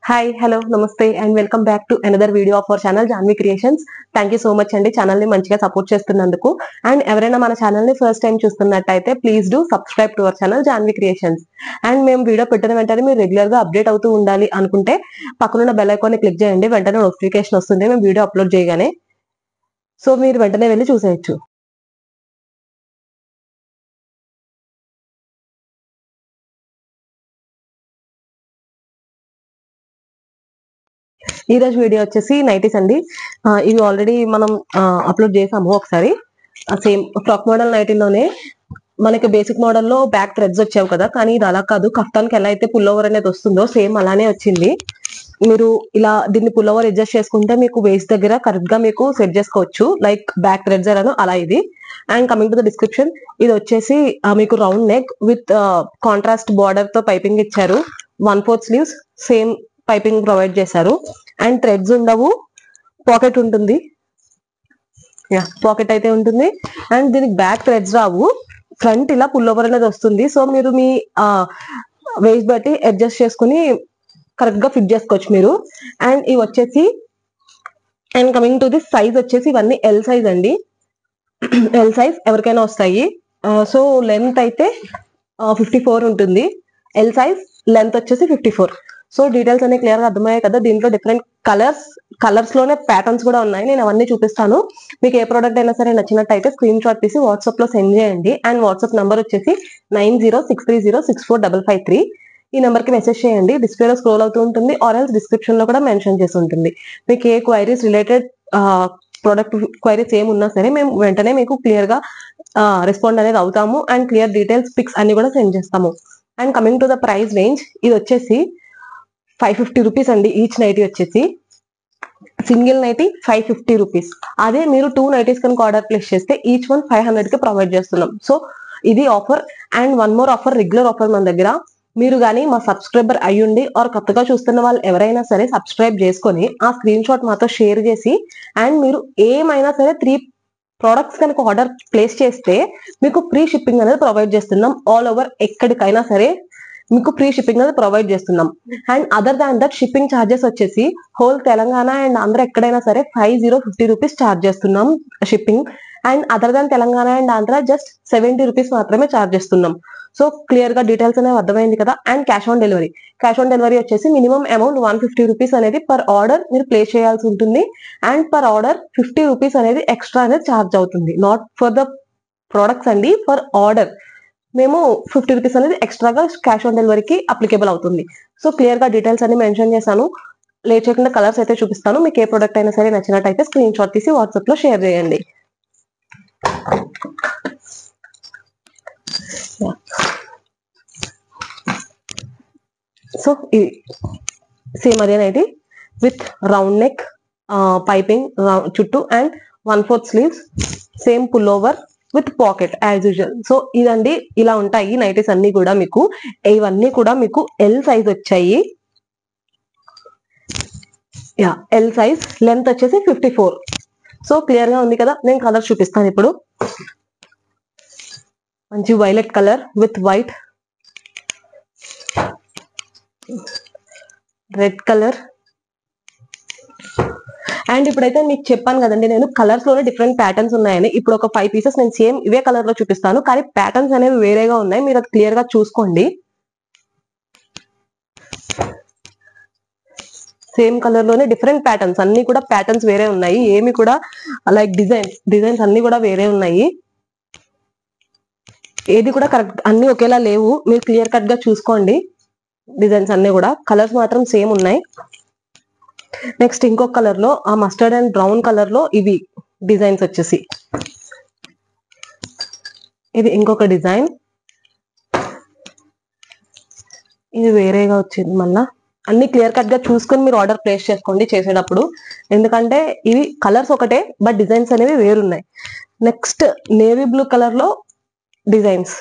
Hi hello నమస్తే and welcome back to another video of our channel Janvi creations. Thank you so much అండి channel ని మంచిగా support చేస్తున్నందుకు. And ఎవరైనా మన ఛానల్ ని ఫస్ట్ టైం చూస్తున్నట్టయితే please do subscribe to our channel Janvi creations. And మేము వీడియో పెట్టిన వెంటనే మీరు రెగ్యులర్ గా అప్డేట్ అవుతూ ఉండాలి అనుకుంటే పక్కనున్న బెల్ ఐకాన్ ని క్లిక్ చేయండి. వెంటనే నోటిఫికేషన్ వస్తుంది మేము వీడియో అప్లోడ్ చేయగానే. సో మీరు వెంటనే వెళ్ళి చూసేయచ్చు. ఈ రోజు వీడియో వచ్చేసి నైటీస్ అండి. ఇవి ఆల్రెడీ మనం అప్లోడ్ చేసాము ఒకసారి. సేమ్ ఫ్రాక్ మోడల్ నైటీలోనే మనకి బేసిక్ మోడల్ లో బ్యాక్ థ్రెడ్స్ వచ్చావు కదా, కానీ ఇది అలా కాదు. కఫ్తాన్కి ఎలా అయితే పుల్ ఓవర్ అనేది వస్తుందో సేమ్ అలానే వచ్చింది. మీరు ఇలా దీన్ని పుల్ ఓవర్ అడ్జస్ట్ చేసుకుంటే మీకు వేస్ట్ దగ్గర కరెక్ట్ గా మీకు సెట్ చేసుకోవచ్చు. లైక్ బ్యాక్ థ్రెడ్స్ అలాను అలా ఇది. And coming to the description, ఇది వచ్చేసి మీకు round neck with contrast border తో పైపింగ్ ఇచ్చారు. 1/4 స్లీవ్స్ సేమ్ పైపింగ్ ప్రొవైడ్ చేశారు. అండ్ థ్రెడ్స్ ఉండవు, పాకెట్ ఉంటుంది. పాకెట్ అయితే ఉంటుంది. అండ్ దీనికి బ్యాక్ థ్రెడ్స్ రావు, ఫ్రంట్ ఇలా పుల్ ఓవర్ అనేది వస్తుంది. సో మీరు మీ వేస్ట్ బట్టి అడ్జస్ట్ చేసుకుని కరెక్ట్ గా ఫిట్ చేసుకోవచ్చు మీరు. అండ్ ఇవి వచ్చేసి and coming to this size వచ్చేసి ఇవన్నీ ఎల్ సైజ్ అండి. ఎల్ సైజ్ ఎవరికైనా వస్తాయి. సో లెంత్ అయితే 54 ఉంటుంది. ఎల్ సైజ్ లెంత్ వచ్చేసి 54. సో డీటెయిల్స్ అన్ని క్లియర్ గా అర్థమయ్యాయి కదా. దీంట్లో డిఫరెంట్ కలర్స్ లోనే ప్యాటర్న్స్ కూడా ఉన్నాయి. నేను అవన్నీ చూపిస్తాను. మీకు ఏ ప్రోడక్ట్ అయినా సరే నచ్చినట్టయితే స్క్రీన్ షాట్ తీసి వాట్సాప్ లో సెండ్ చేయండి. అండ్ వాట్సాప్ నంబర్ వచ్చేసి 9063064553. ఈ నెంబర్ కి మెసేజ్ చేయండి. డిస్ప్లే లో స్క్రోల్ అవుతూ ఉంటుంది, ఆర్ ఎల్స్ డిస్క్రిప్షన్ లో కూడా మెన్షన్ చేసి ఉంటుంది. మీకు ఏ క్వైరీస్ రిలేటెడ్ ప్రోడక్ట్ క్వైరీస్ ఏమున్నా సరే మేము వెంటనే మీకు క్లియర్ గా రెస్పాండ్ అనేది అవుతాము. అండ్ క్లియర్ డీటెయిల్స్ పిక్స్ అన్ని కూడా సెండ్ చేస్తాము. And coming to the price range, ఇది వచ్చేసి 550 రూపీస్ అండి. ఈచ్ నైటీ వచ్చేసి సింగిల్ నైటీ 550 రూపీస్. అదే మీరు 2 నైటీస్ కనుక ఆర్డర్ ప్లేస్ చేస్తే ఈచ్ వన్ 500 కి ప్రొవైడ్ చేస్తున్నాం. సో ఇది offer. And one more offer, regular offer మన దగ్గర. మీరు కానీ మా సబ్స్క్రైబర్ అయ్యుండి ఆర్ కొత్తగా చూస్తున్న వాళ్ళు ఎవరైనా సరే సబ్స్క్రైబ్ చేసుకొని ఆ స్క్రీన్ షాట్ మాతో షేర్ చేసి అండ్ మీరు ఏమైనా సరే 3 ప్రోడక్ట్స్ కనుక ఆర్డర్ ప్లేస్ చేస్తే మీకు ఫ్రీ షిప్పింగ్ అనేది ప్రొవైడ్ చేస్తున్నాం. ఆల్ ఓవర్ ఎక్కడికైనా సరే మీకు ఫ్రీ షిప్పింగ్ అనేది ప్రొవైడ్ చేస్తున్నాం. And other than that shipping charges వచ్చేసి హోల్ తెలంగాణ అండ్ ఆంధ్ర ఎక్కడైనా సరే 50 రూపీస్ ఛార్జ్ చేస్తున్నాం shipping. And other than Telangana and Andhra just 70 rupees మాత్రమే ఛార్జ్ చేస్తున్నాం. సో క్లియర్ గా డీటెయిల్స్ అనేవి అర్థమైంది కదా. అండ్ క్యాష్ ఆన్ డెలివరీ వచ్చేసి మినిమం అమౌంట్ 150 రూపీస్ అనేది పర్ ఆర్డర్ మీరు ప్లే చేయాల్సి ఉంటుంది. అండ్ పర్ ఆర్డర్ 50 రూపీస్ అనేది ఎక్స్ట్రా అనేది ఛార్జ్ అవుతుంది. నాట్ ఫర్ ద ప్రొడక్ట్స్ అండి, ఫర్ ఆర్డర్ మేము 50 రూపీస్ అనేది ఎక్స్ట్రాగా క్యాష్ ఆన్ డెలివరీకి అప్లికేబుల్ అవుతుంది. సో క్లియర్ గా డీటెయిల్స్ అన్ని మెన్షన్ చేశాను. లేట్ చేయకుండా కలర్స్ అయితే చూపిస్తాను. మీకు ఏ ప్రోడక్ట్ అయినా సరే నచ్చినట్టయితే స్క్రీన్ షాట్ తీసి వాట్సాప్ లో షేర్ చేయండి. సో ఇది సేమ్ అదేనైతే విత్ రౌండ్ నెక్, పైపింగ్ చుట్టూ and 1/4 sleeves, same pullover with pocket as usual. So ఇదండి, ఇలా ఉంటాయి నైటీస్ అన్ని కూడా మీకు. ఇవన్నీ కూడా మీకు ఎల్ సైజ్ వచ్చాయి. ఎల్ సైజ్, లెంత్ వచ్చేసి 54. సో క్లియర్ గా ఉంది కదా. నేను కలర్ చూపిస్తాను ఇప్పుడు. మంచి violet colour with white, red colour. And ఇప్పుడైతే మీకు చెప్పాను కదండి నేను కలర్స్ లోనే డిఫరెంట్ ప్యాటర్న్స్ ఉన్నాయని. ఇప్పుడు ఒక 5 పీసెస్ నేను సేమ్ ఇవే కలర్ లో చూపిస్తాను, కానీ ప్యాటర్న్స్ అనేవి వేరేగా ఉన్నాయి. మీరు అది క్లియర్ గా చూసుకోండి. సేమ్ కలర్ లోనే డిఫరెంట్ ప్యాటర్న్స్, అన్ని కూడా ప్యాటర్న్స్ వేరే ఉన్నాయి. ఏమి కూడా లైక్ డిజైన్స్ అన్ని కూడా వేరే ఉన్నాయి. ఏది కూడా కరెక్ట్ అన్ని ఒకేలా లేవు. మీరు క్లియర్ కట్ గా చూసుకోండి. డిజైన్స్ అన్ని కూడా కలర్స్ మాత్రం సేమ్ ఉన్నాయి. నెక్స్ట్ ఇంకొక కలర్ లో, ఆ మస్టర్డ్ అండ్ బ్రౌన్ కలర్ లో ఇవి డిజైన్స్ వచ్చేసి, ఇది ఇంకొక డిజైన్. ఇది వేరేగా వచ్చింది. మళ్ళా అన్ని క్లియర్ కట్ గా చూసుకొని మీరు ఆర్డర్ ప్లేస్ చేసుకోండి చేసేటప్పుడు. ఎందుకంటే ఇవి కలర్స్ ఒకటే బట్ డిజైన్స్ అనేవి వేరున్నాయి. నెక్స్ట్ నేవీ బ్లూ కలర్ లో డిజైన్స్.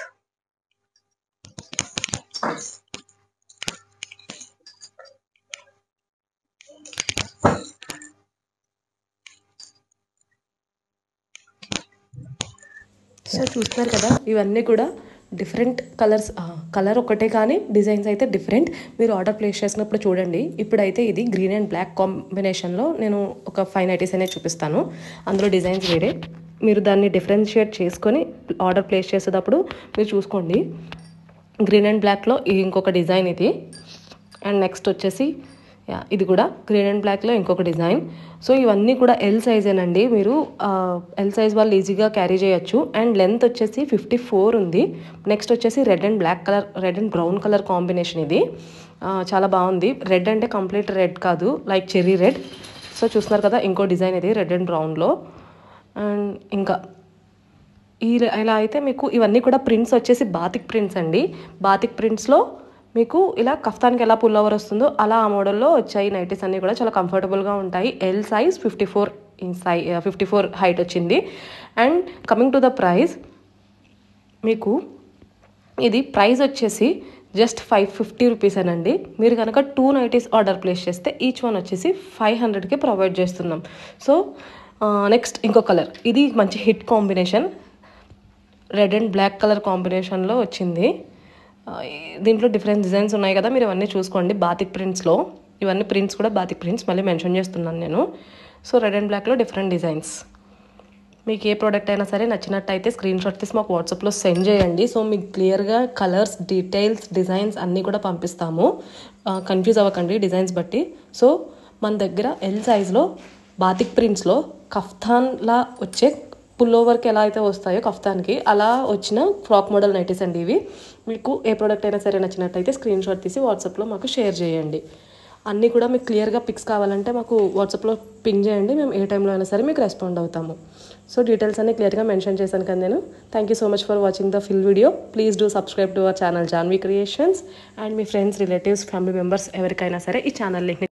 సో చూస్తున్నారు కదా, ఇవన్నీ కూడా డిఫరెంట్ కలర్స్, కలర్ ఒకటే కానీ డిజైన్స్ అయితే డిఫరెంట్. మీరు ఆర్డర్ ప్లేస్ చేసినప్పుడు చూడండి. ఇప్పుడైతే ఇది గ్రీన్ అండ్ బ్లాక్ కాంబినేషన్లో నేను ఒక 5 నైటీస్ అనేది చూపిస్తాను. అందులో డిజైన్స్ వేరే, మీరు దాన్ని డిఫరెన్షియేట్ చేసుకొని ఆర్డర్ ప్లేస్ చేసేటప్పుడు మీరు చూసుకోండి. గ్రీన్ అండ్ బ్లాక్లో ఇంకొక డిజైన్ ఇది. అండ్ నెక్స్ట్ వచ్చేసి ఇది కూడా గ్రీన్ అండ్ బ్లాక్లో ఇంకొక డిజైన్. సో ఇవన్నీ కూడా ఎల్ సైజేనండి. మీరు ఎల్ సైజ్ వాళ్ళు ఈజీగా క్యారీ చేయొచ్చు. అండ్ లెంత్ వచ్చేసి 54 ఉంది. నెక్స్ట్ వచ్చేసి red and black colour, red and brown colour combination ఇది. చాలా బాగుంది. రెడ్ అంటే కంప్లీట్ రెడ్ కాదు, లైక్ చెర్రీ రెడ్. సో చూస్తున్నారు కదా, ఇంకో డిజైన్ ఇది రెడ్ అండ్ బ్రౌన్లో. అండ్ ఇంకా ఇలా అయితే మీకు ఇవన్నీ కూడా ప్రింట్స్ వచ్చేసి బాతిక్ ప్రింట్స్ అండి. బాతిక్ ప్రింట్స్లో మీకు ఇలా కఫ్తాన్కి ఎలా పుల్ ఓవర్ వస్తుందో అలా ఆ మోడల్లో వచ్చాయి. నైటీస్ అన్నీ కూడా చాలా కంఫర్టబుల్గా ఉంటాయి. ఎల్ సైజ్ 54 హైట్ వచ్చింది. And coming to the price, మీకు ఇది ప్రైస్ వచ్చేసి జస్ట్ 550 రూపీసేనండి. మీరు కనుక 2 నైటీస్ ఆర్డర్ ప్లేస్ చేస్తే ఈచ్ వన్ వచ్చేసి 500కి ప్రొవైడ్ చేస్తున్నాం. సో నెక్స్ట్ ఇంకో కలర్, ఇది మంచి hit combination, red and black colour కాంబినేషన్లో వచ్చింది. దీంట్లో డిఫరెంట్ డిజైన్స్ ఉన్నాయి కదా, మీరు ఇవన్నీ చూసుకోండి. బాతిక్ ప్రింట్స్లో ఇవన్నీ ప్రింట్స్ కూడా బాతిక్ ప్రింట్స్ మళ్ళీ మెన్షన్ చేస్తున్నాను నేను. సో రెడ్ అండ్ బ్లాక్లో డిఫరెంట్ డిజైన్స్. మీకు ఏ ప్రోడక్ట్ అయినా సరే నచ్చినట్టయితే స్క్రీన్ షాట్ తీసి మాకు వాట్సాప్లో సెండ్ చేయండి. సో మీకు క్లియర్గా కలర్స్, డీటెయిల్స్, డిజైన్స్ అన్నీ కూడా పంపిస్తాము. కన్ఫ్యూజ్ అవ్వకండి డిజైన్స్ బట్టి. సో మన దగ్గర ఎల్ సైజ్లో బాతిక్ ప్రింట్స్లో కఫ్తాన్లా వచ్చే పుల్ ఓవర్కి ఎలా అయితే వస్తాయో కఫ్తాన్కి అలా వచ్చిన ఫ్రాక్ మోడల్ నైటీస్ అండి ఇవి. మీకు ఏ ప్రోడక్ట్ అయినా సరే నచ్చినట్టయితే స్క్రీన్ షాట్ తీసి వాట్సాప్లో మాకు షేర్ చేయండి. అన్నీ కూడా మీకు క్లియర్గా పిక్స్ కావాలంటే మాకు వాట్సాప్లో పింగ్ చేయండి. మేము ఏ టైంలో అయినా సరే మీకు రెస్పాండ్ అవుతాము. సో డీటెయిల్స్ అన్ని క్లియర్గా మెన్షన్ చేశాను కదా నేను. Thank you so much for watching the full video. Please do subscribe to our channel Janhvi creations. And me friends, relatives, family members ఎవరికైనా సరే ఈ ఛానల్ లింక్ని